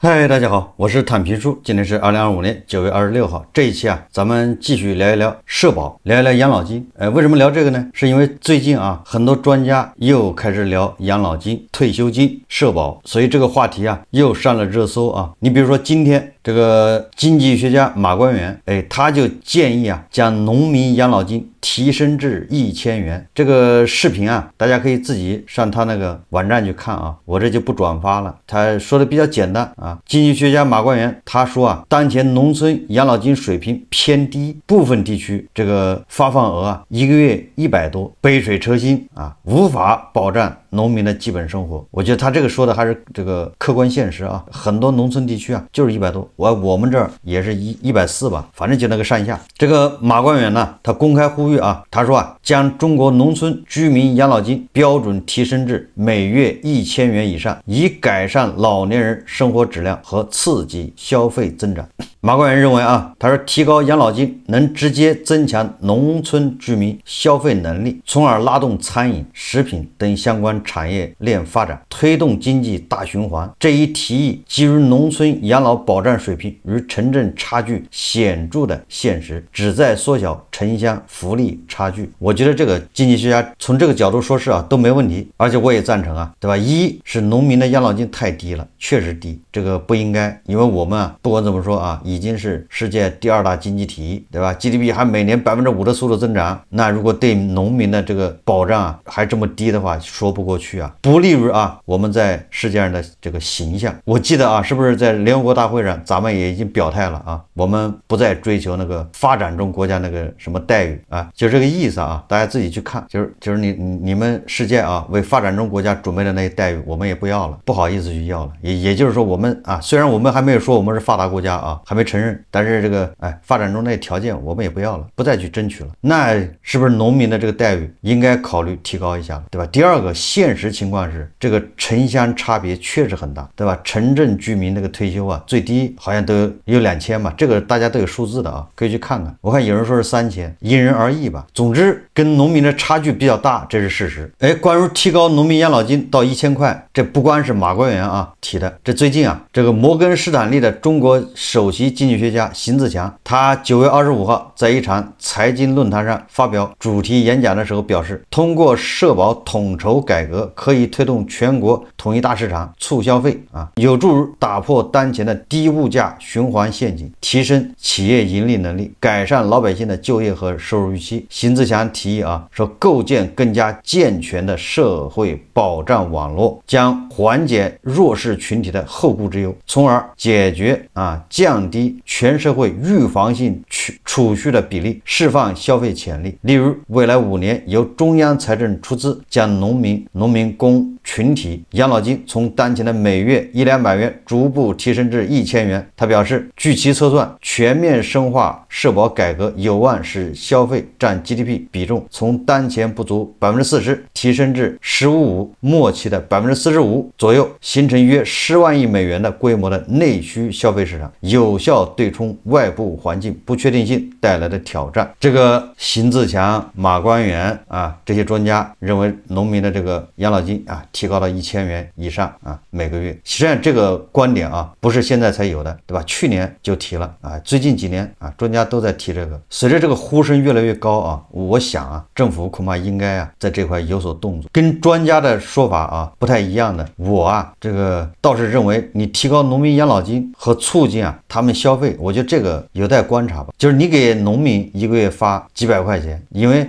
嗨，大家好，我是坦平叔，今天是2025年9月26号。这一期啊，咱们继续聊一聊社保，聊一聊养老金。为什么聊这个呢？是因为最近啊，很多专家又开始聊养老金、退休金、社保，所以这个话题啊又上了热搜啊。你比如说今天这个经济学家马关元，他就建议啊，将农民养老金提升至1000元。这个视频啊，大家可以自己上他那个网站去看啊，我这就不转发了。他说的比较简单啊。经济学家马关元他说啊，当前农村养老金水平偏低，部分地区这个发放额啊1个月100多，杯水车薪啊，无法保障农民的基本生活。我觉得他这个说的还是这个客观现实啊，很多农村地区啊就是100多，我们这儿也是140吧，反正就那个上下。这个马关元呢，他公开呼吁啊，他说啊，将中国农村居民养老金标准提升至每月1000元以上，以改善老年人生活质量和刺激消费增长。马关元认为啊，他说提高养老金能直接增强农村居民消费能力，从而拉动餐饮、食品等相关产业链发展，推动经济大循环。这一提议基于农村养老保障水平与城镇差距显著的现实，旨在缩小城乡福利差距。我觉得这个经济学家从这个角度说事啊都没问题，而且我也赞成啊，对吧？一是农民的养老金太低了，确实低，这个不应该，因为我们啊不管怎么说啊，已经是世界第2大经济体，对吧？ GDP 还每年5%的速度增长，那如果对农民的这个保障啊还这么低的话，说不过去啊，不利于啊我们在世界上的这个形象。我记得啊，是不是在联合国大会上咱们也已经表态了啊，我们不再追求那个发展中国家那个什么待遇啊，就这个意思啊，大家自己去看，就是你们世界啊为发展中国家准备的那些待遇我们也不要了，不好意思去要了。也就是说我们啊，虽然我们还没有说我们是发达国家啊，还没承认，但是这个发展中那些条件我们也不要了，不再去争取了。那是不是农民的这个待遇应该考虑提高一下，对吧？第二个，现实情况是这个城乡差别确实很大，对吧？城镇居民这个退休啊，最低好像都有2000嘛，这个大家都有数字的啊，可以去看看。我看有人说是3000，因人而异吧。总之跟农民的差距比较大，这是事实。关于提高农民养老金到1000块，这不光是马关元啊提的，这最近啊，这个摩根士丹利的中国首席经济学家邢自强，他9月25号在一场财经论坛上发表主题演讲的时候表示，通过社保统筹改革，可以推动全国统一大市场，促消费啊，有助于打破当前的低物价循环陷阱，提升企业盈利能力，改善老百姓的就业和收入预期。邢自强提议啊，说构建更加健全的社会保障网络，将缓解弱势群体的后顾之忧，从而解决降低全社会预防性储蓄的比例，释放消费潜力。例如，未来5年由中央财政出资，将农民工群体养老金从当前的每月100-200元逐步提升至1000元。他表示，据其测算，全面深化社保改革有望使消费占 GDP 比重从当前不足40%提升至15.5%，末期的45%左右，形成约10万亿美元的规模的内需消费市场，有效对冲外部环境不确定性带来的挑战。这个邢自强、马关元啊，这些专家认为农民的这个养老金啊提高到1000元以上啊每个月。实际上这个观点啊不是现在才有的，对吧？去年就提了啊，最近几年啊专家都在提这个。随着这个呼声越来越高啊，我想啊政府恐怕应该啊在这块有所动作。跟专家的说法啊不太一样的，我啊这个倒是认为你提高农民养老金和促进啊他们消费，我觉得这个有待观察吧。就是你给农民1个月发几百块钱，因为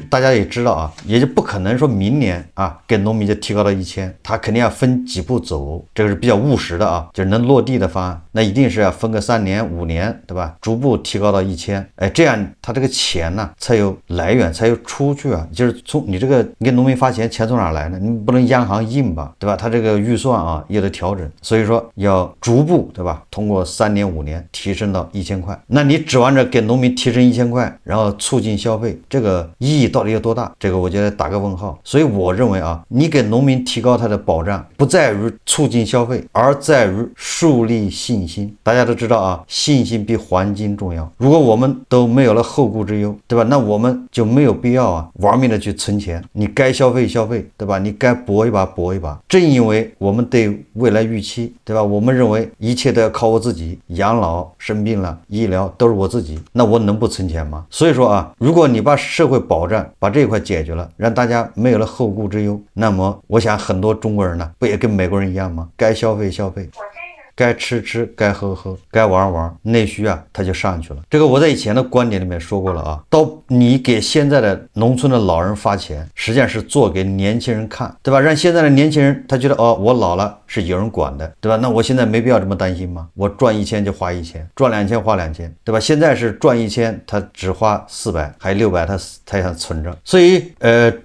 大家也知道啊，也就不可能说明年啊给农民就提高到1000，他肯定要分几步走，这个是比较务实的啊，就是能落地的方案，那一定是要分个3年5年，对吧？逐步提高到1000，这样他这个钱呢才有来源，才有出去啊。就是从你给农民发钱从哪来呢？你不能央行印吧，对吧？他这个预算啊也得调整，所以说要逐步，对吧？通过3年5年提升到1000块。那你指望着给农民提升1000块，然后促进消费，这个意义到底有多大？这个我觉得打个问号。所以我认为啊，啊，你给农民提高他的保障，不在于促进消费，而在于树立信心。大家都知道啊，信心比黄金重要。如果我们都没有了后顾之忧，对吧？那我们就没有必要啊玩命的去存钱。你该消费消费，对吧？你该搏一把搏一把。正因为我们对未来预期，对吧？我们认为一切都要靠我自己，养老、生病了、医疗都是我自己，那我能不存钱吗？所以说啊，如果你把社会保障把这一块解决了，让大家没有了后顾之忧，那么我想很多中国人呢，不也跟美国人一样吗？该消费消费，该吃吃，该喝喝，该玩玩，内需啊，它就上去了。这个我在以前的观点里面说过了啊。到你给现在的农村的老人发钱，实际上是做给年轻人看，对吧？让现在的年轻人他觉得哦，我老了是有人管的，对吧？那我现在没必要这么担心吗？我赚1000就花1000，赚2000花2000，对吧？现在是赚1000，他只花400，还600他想存着。所以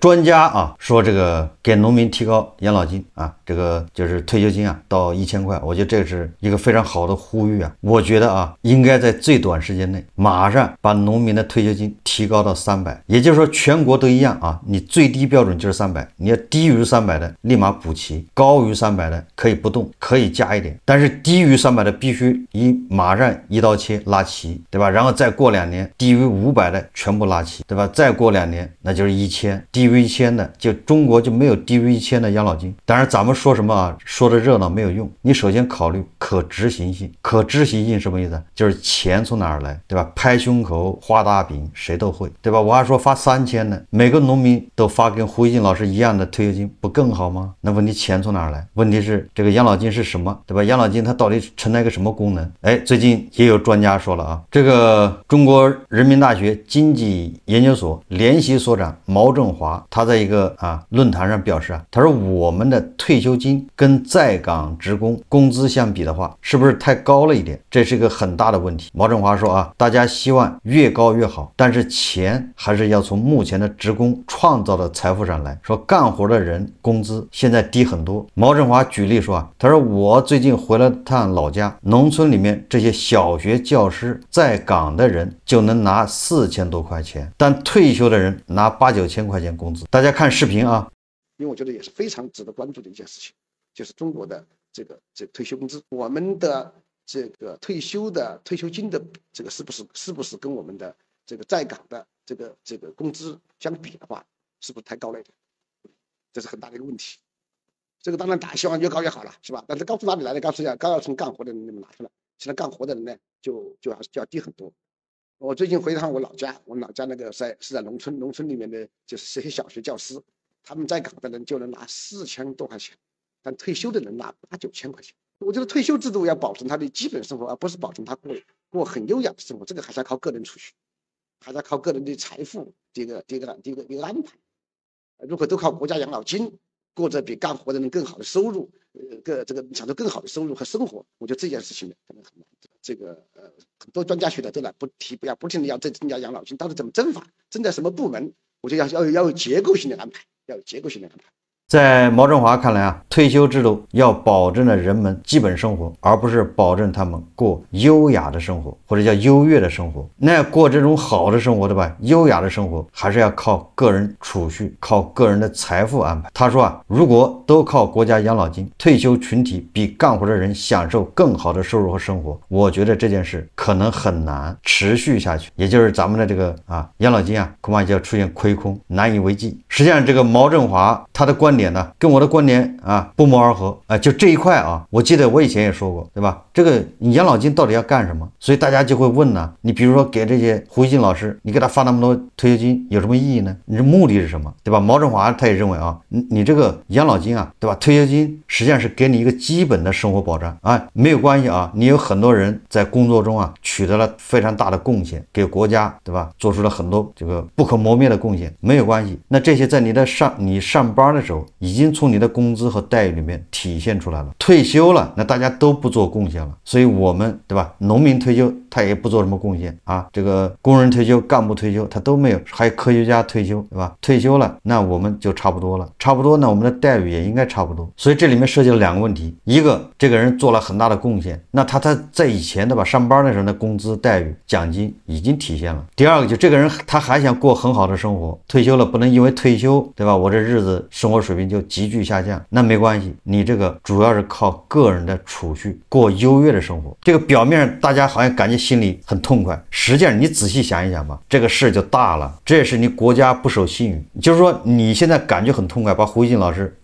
专家啊说这个给农民提高养老金啊，这个就是退休金啊到1000块，我觉得这是一个非常好的呼吁啊。我觉得啊，应该在最短时间内马上把农民的退休金提高到300，也就是说全国都一样啊，你最低标准就是300，你要低于300的立马补齐，高于300的可以不动，可以加一点，但是低于300的必须马上一刀切拉齐，对吧？然后再过2年，低于500的全部拉齐，对吧？再过2年那就是1000，低于1000的就中国就没有低于1000的养老金。当然咱们说什么啊，说的热闹没有用，你首先考虑可执行性。可执行性什么意思？就是钱从哪儿来，对吧？拍胸口画大饼谁都会，对吧？我还说发3000呢，每个农民都发跟胡一金老师一样的退休金，不更好吗？那问题钱从哪儿来？问题是这个养老金是什么，对吧？养老金它到底承担一个什么功能？哎，最近也有专家说了啊，这个中国人民大学经济研究所联席所长毛正华，他在一个论坛上表示啊，他说我们的退休金跟在岗职工工资相比的话，是不是太高了一点？这是一个很大的问题。毛正华说啊，大家希望越高越好，但是钱还是要从目前的职工创造的财富上来。说干活的人工资现在低很多。毛正华举例说啊，他说我最近回了趟老家，农村里面这些小学教师在岗的人就能拿4000多块钱，但退休的人拿8、9千块钱工资。大家看视频啊，因为我觉得也是非常值得关注的一件事情，就是中国的这个退休工资，我们的这个退休金的这个是不是跟我们的这个在岗的这个工资相比的话，是不是太高了一点？这是很大的一个问题。这个当然大家希望越高越好了，是吧？但是高从哪里来的？高要从干活的人那么拿出来。现在干活的人呢，就要低很多。我最近回一趟我老家那个是在农村里面的，就是这些小学教师，他们在岗的人就能拿4000多块钱，但退休的人拿8、9千块钱。我觉得退休制度要保证他的基本生活，而不是保证他过很优雅的生活，这个还是要靠个人储蓄，还是要靠个人的财富一个安排。如果都靠国家养老金，过着比干活的人更好的收入，享受更好的收入和生活，我觉得这件事情呢可能很难。这个很多专家学者都来不停的要增加养老金，到底怎么增法，增在什么部门？我觉得要有结构性的安排，要有结构性的安排。在毛正华看来啊，退休制度要保证了人们基本生活，而不是保证他们过优雅的生活，或者叫优越的生活。那过这种好的生活，对吧？优雅的生活还是要靠个人储蓄，靠个人的财富安排。他说啊，如果都靠国家养老金，退休群体比干活的人享受更好的收入和生活，我觉得这件事可能很难持续下去。也就是咱们的这个养老金啊，恐怕就要出现亏空，难以为继。实际上，这个毛正华他的观点呢，跟我的观点不谋而合就这一块我记得我以前也说过，对吧？这个你养老金到底要干什么？所以大家就会问呢，你比如说给这些胡一金老师，你给他发那么多退休金有什么意义呢？你的目的是什么？对吧？毛正华他也认为你这个养老金对吧？退休金实际上是给你一个基本的生活保障没有关系你有很多人在工作中取得了非常大的贡献，给国家对吧做出了很多这个不可磨灭的贡献，没有关系。那这些在你上班的时候已经从你的工资和待遇里面体现出来了。退休了，那大家都不做贡献了。所以我们对吧，农民退休他也不做什么贡献啊，这个工人退休、干部退休他都没有，还有科学家退休，对吧？退休了，那我们就差不多了，差不多呢，我们的待遇也应该差不多。所以这里面涉及了2个问题，一个这个人做了很大的贡献，那他在以前对吧，上班的时候的工资待遇、奖金已经体现了。第二个就这个人他还想过很好的生活，退休了不能因为退休对吧，我这日子生活水平就急剧下降，那没关系，你这个主要是靠个人的储蓄过优越的生活。这个表面大家好像感觉心里很痛快，实际上你仔细想一想吧，这个事就大了，这也是你国家不守信誉。就是说你现在感觉很痛快，把胡一金老师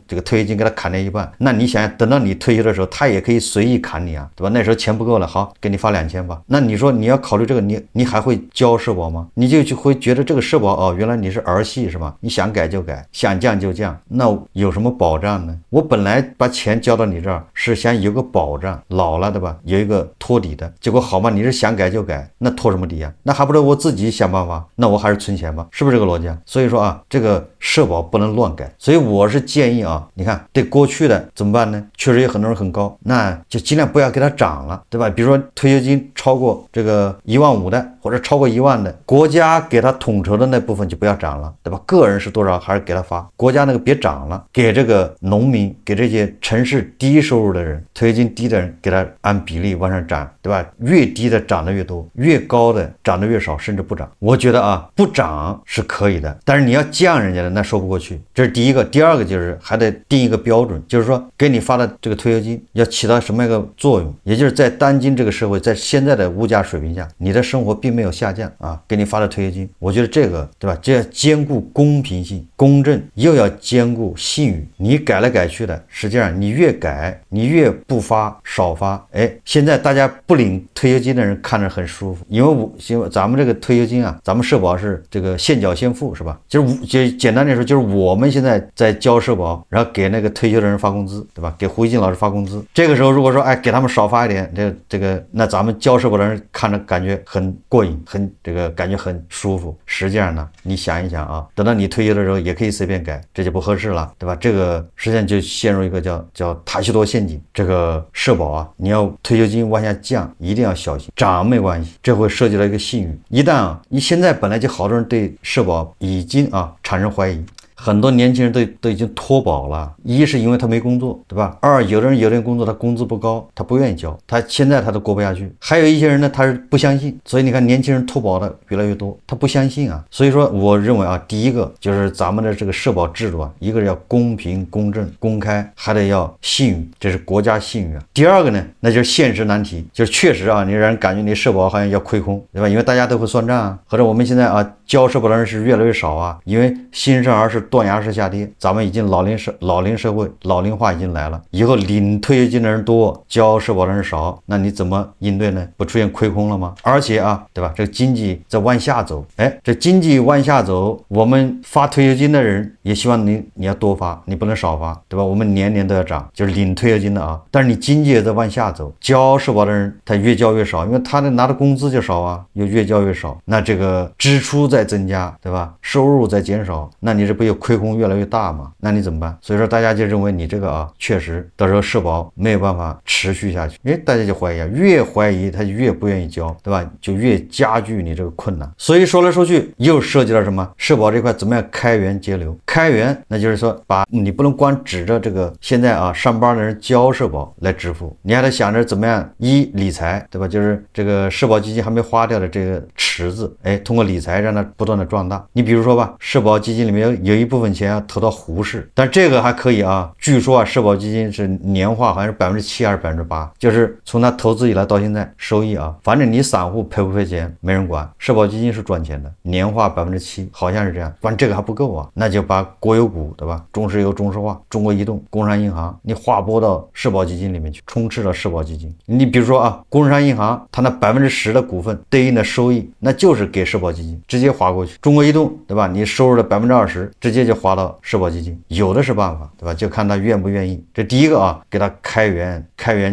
这个退休金给他砍掉一半，那你想想等到你退休的时候，他也可以随意砍你啊，对吧？那时候钱不够了，好，给你发2000吧。那你说你要考虑这个，你还会交社保吗？你就会觉得这个社保原来你是儿戏是吧？你想改就改，想降就降，那有什么保障呢？我本来把钱交到你这儿是想有个保障，老了对吧，有一个托底的，结果好嘛，你是想改就改，那托什么底啊？那还不如我自己想办法，那我还是存钱吧，是不是这个逻辑啊？所以说啊，这个社保不能乱改，所以我是建议啊，你看对过去的怎么办呢？确实有很多人很高，那就尽量不要给它涨了，对吧？比如说退休金超过这个15000的，或者超过1万的，国家给他统筹的那部分就不要涨了，对吧？个人是多少还是给他发，国家那个别涨了，给这个农民，给这些城市低收入的人，退休金低的人，给他按比例往上涨，对吧？越低的涨得越多，越高的涨得越少，甚至不涨。我觉得啊，不涨是可以的，但是你要降人家的，那说不过去。这是第一个。第二个就是还得定一个标准，就是说给你发的这个退休金要起到什么样一个作用，也就是在当今这个社会，在现在的物价水平下，你的生活并没有下降啊，给你发的退休金，我觉得这个对吧，这要兼顾公平性、公正，又要兼顾信誉。你改来改去的，实际上你越改，你越不发少发，现在大家不领退休金的人看着很舒服，因为咱们这个退休金啊，咱们社保是这个现缴现付是吧？就简单来说，就是我们现在在交社保，然后给那个退休的人发工资，对吧？给胡一金老师发工资，这个时候如果说给他们少发一点，这个那咱们交社保的人看着感觉很过瘾，很这个感觉很舒服。实际上呢，你想一想啊，等到你退休的时候也可以随便改，这就不合适了，对吧？这个实际上就陷入一个叫塔西佗陷阱。这个社保啊，你要退休金往下降，一定要小心，涨没关系，这会涉及到一个信誉。一旦你现在本来就好多人对社保已经产生怀疑。很多年轻人都已经脱保了，一是因为他没工作，对吧？二有的人工作，他工资不高，他不愿意交，现在他都过不下去。还有一些人呢，他是不相信，所以你看年轻人脱保的越来越多，他不相信啊。所以说我认为啊，第一个就是咱们的这个社保制度啊，一个是要公平、公正、公开，还得要信誉，这是国家信誉啊。第二个呢，那就是现实难题，就是确实啊，你让人感觉你社保好像要亏空，对吧？因为大家都会算账啊，或者我们现在交社保的人是越来越少啊，因为新生儿是断崖式下跌，咱们已经老龄社会，老龄化已经来了，以后领退休金的人多，交社保的人少，那你怎么应对呢？不出现亏空了吗？而且对吧，这个经济在往下走，这经济往下走，我们发退休金的人也希望你要多发，你不能少发，对吧？我们年年都要涨，就是领退休金的啊，但是你经济也在往下走，交社保的人他越交越少，因为他拿的工资就少啊，又越交越少，那这个支出在增加，对吧？收入在减少，那你这不有亏空越来越大吗？那你怎么办？所以说大家就认为你这个确实到时候社保没有办法持续下去，大家就怀疑越怀疑他就越不愿意交，对吧？就越加剧你这个困难。所以说来说去又涉及到什么？社保这块怎么样开源节流？开源那就是说你不能光指着这个现在上班的人交社保来支付，你还得想着怎么样理财，对吧？就是这个社保基金还没花掉的这个池子，通过理财让它不断的壮大。你比如说吧，社保基金里面有一部分钱投到胡适，但这个还可以据说社保基金是年化好像是7%还是8%，就是从它投资以来到现在收益反正你散户赔不赔钱没人管，社保基金是赚钱的，年化7%，好像是这样。反正这个还不够那就把国有股，对吧？中石油、中石化、中国移动、工商银行，你划拨到社保基金里面去，充斥了社保基金。你比如说工商银行，它那10%的股份对应的收益，那就是给社保基金直接划过去。中国移动，对吧？你收入的20%直接接就划到社保基金，有的是办法，对吧？就看他愿不愿意。这第一个啊，给他开源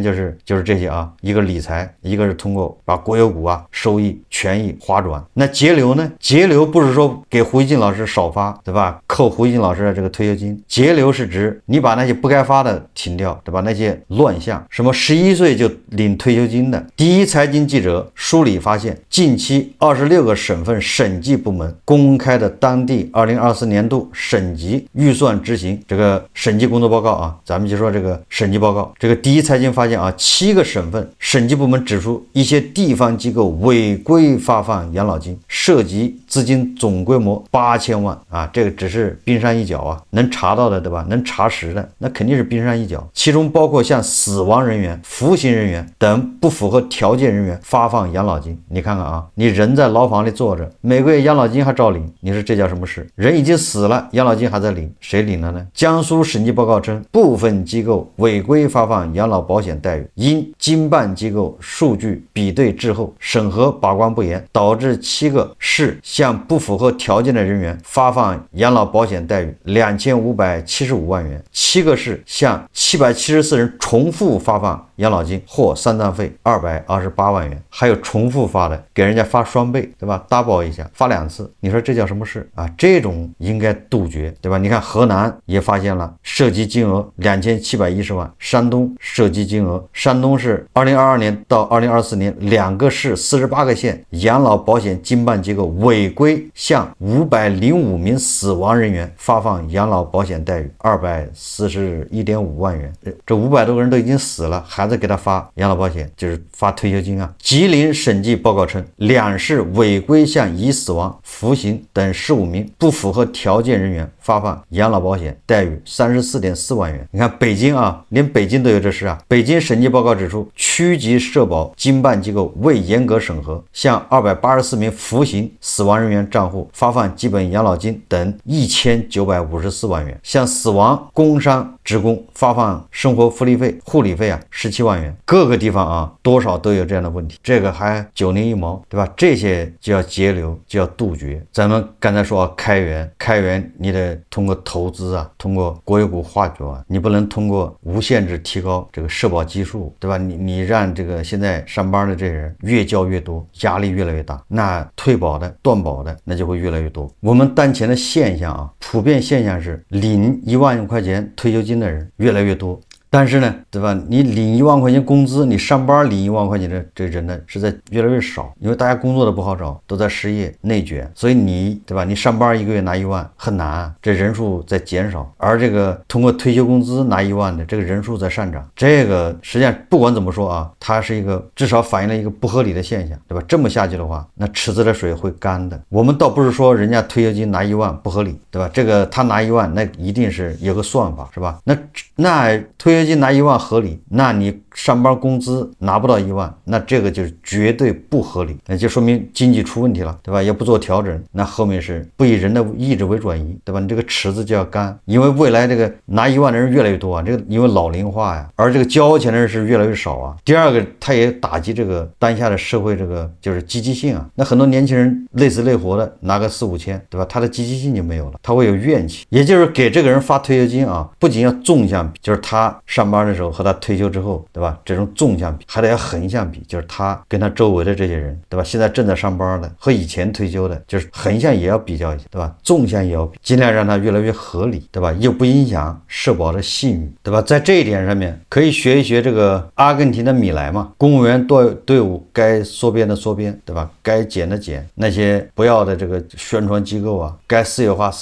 就是这些啊，一个理财，一个是通过把国有股啊收益权益划转。那节流呢？节流不是说给胡锡进老师少发，对吧？扣胡锡进老师的这个退休金，节流是指你把那些不该发的停掉，对吧？那些乱象，什么11岁就领退休金的。第一财经记者梳理发现，近期26个省份审计部门公开的当地2024年度省级预算执行这个审计工作报告啊，咱们就说这个审计报告。这个第一财经发现啊，7个省份审计部门指出，一些地方机构违规发放养老金，涉及资金总规模8000万啊，这个只是冰山一角啊，能查到的，对吧？能查实的，那肯定是冰山一角。其中包括向死亡人员、服刑人员等不符合条件人员发放养老金。你看看啊，你人在牢房里坐着，每个月养老金还照领，你说这叫什么事？人已经死了，养老金还在领，谁领了呢？江苏审计报告称，部分机构违规发放养老保险待遇，因经办机构数据比对滞后，审核把关不严，导致7个市向不符合条件的人员发放养老保险待遇2575万元，7个市向774人重复发放养老金或丧葬费228万元，还有重复发的，给人家发双倍，对吧？double一下，发2次，你说这叫什么事啊？这种应该杜绝，对吧？你看河南也发现了，涉及金额2710万，山东涉及金额，山东是2022年到2024年2个市48个县养老保险经办机构违规向505名死亡人员发放养老保险待遇241.5万元，这500多个人都已经死了，孩子给他发养老保险，就是发退休金啊。吉林审计报告称，2市违规向已死亡、服刑等15名不符合条件人员发放养老保险待遇34.4万元。你看北京啊，连北京都有这事啊。北京审计报告指出，区级社保经办机构未严格审核，向284名服刑死亡人员账户发放基本养老金等1954万元，向死亡工伤职工发放生活福利费、护理费啊17万元。各个地方啊，多少都有这样的问题，这个还9年1毛，对吧？这些就要节流，就要杜绝。咱们刚才说开源你得通过投资啊，通过国有股划转啊，你不能通过无限制提高这个社保基数，对吧？你让这个现在上班的这些人越交越多，压力越来越大，那退保的、断保的那就会越来越多。我们当前的现象啊，普遍现象是领1万块钱退休金的人越来越多。但是呢，对吧？你领1万块钱工资，你上班领1万块钱的这人呢，是在越来越少，因为大家工作的不好找，都在失业内卷，所以你，对吧？你上班1个月拿1万很难，这人数在减少，而这个通过退休工资拿1万的这个人数在上涨，这个实际上不管怎么说啊，它是一个至少反映了一个不合理的现象，对吧？这么下去的话，那池子的水会干的。我们倒不是说人家退休金拿1万不合理，对吧？这个他拿1万，那一定是有个算法，是吧？那退休金拿1万合理，那你上班工资拿不到1万，那这个就是绝对不合理，那就说明经济出问题了，对吧？也不做调整，那后面是不以人的意志为转移，对吧？你这个池子就要干，因为未来这个拿1万的人越来越多啊，这个因为老龄化呀，而这个交钱的人是越来越少啊。第二个，它也打击这个当下的社会这个就是积极性啊。那很多年轻人累死累活的拿个4、5千，对吧？他的积极性就没有了，他会有怨气。也就是给这个人发退休金啊，不仅要纵向比，就是他上班的时候和他退休之后，对吧？这种纵向比，还得要横向比，就是他跟他周围的这些人，对吧？现在正在上班的和以前退休的，就是横向也要比较一下，对吧？纵向也要比，尽量让它越来越合理，对吧？又不影响社保的信誉，对吧？在这一点上面，可以学一学这个阿根廷的米莱嘛，公务员队伍该缩编的缩编，对吧？该减的减，那些不要的这个宣传机构啊，该私有化，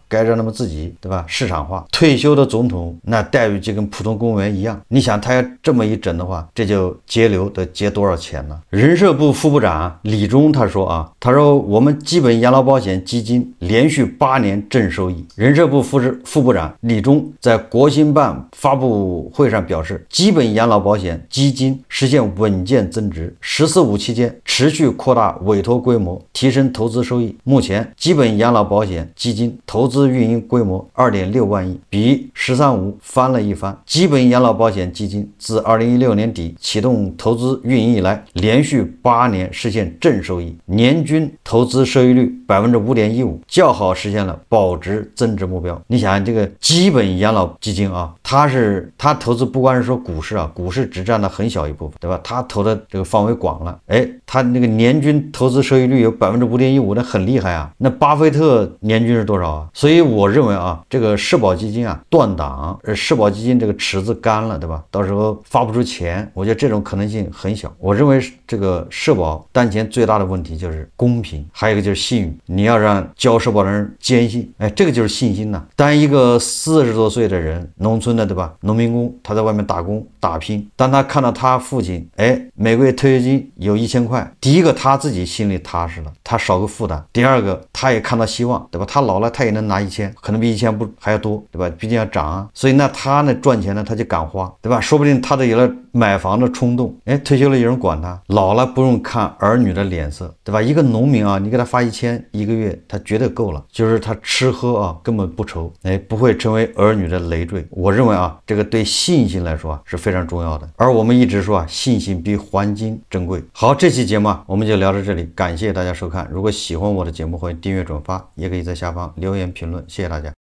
该让他们自己，对吧？市场化。退休的总统那待遇就跟普通公务员一样，你想他要这么一整的话，这就节流得节多少钱呢？人社部副部长李忠他说我们基本养老保险基金连续8年正收益。人社部副部长李忠在国新办发布会上表示，基本养老保险基金实现稳健增值，“十四五”期间持续扩大委托规模，提升投资收益。目前基本养老保险基金投资资运营规模2.6万亿，比“十三五”翻了一番。基本养老保险基金自2016年底启动投资运营以来，连续8年实现正收益，年均投资收益率5.15%，较好实现了保值增值目标。你想想，这个基本养老基金啊，它投资不光是说股市啊，股市只占了很小一部分，对吧？它投的这个范围广了，它那个年均投资收益率有5.15%，那很厉害啊。那巴菲特年均是多少啊？所以我认为啊，这个社保基金啊断档，社保基金这个池子干了，对吧？到时候发不出钱，我觉得这种可能性很小。我认为这个社保当前最大的问题就是公平，还有一个就是信誉，你要让交社保的人坚信，这个就是信心呐。当一个40多岁的人，农村的，对吧？农民工，他在外面打工打拼，当他看到他父亲，每个月退休金有1000块，第一个他自己心里踏实了，他少个负担；第二个，他也看到希望，对吧？他老了，他也能拿1000，可能比1000不还要多，对吧？毕竟要涨啊，所以那他呢赚钱呢，他就敢花，对吧？说不定他都有了买房的冲动，退休了有人管他，老了不用看儿女的脸色，对吧？一个农民啊，你给他发1000一个月，他绝对够了，就是他吃喝啊根本不愁，不会成为儿女的累赘。我认为啊，这个对信心来说啊是非常重要的，而我们一直说啊，信心比黄金珍贵。好，这期节目啊我们就聊到这里，感谢大家收看。如果喜欢我的节目，欢迎订阅转发，也可以在下方留言评论，谢谢大家。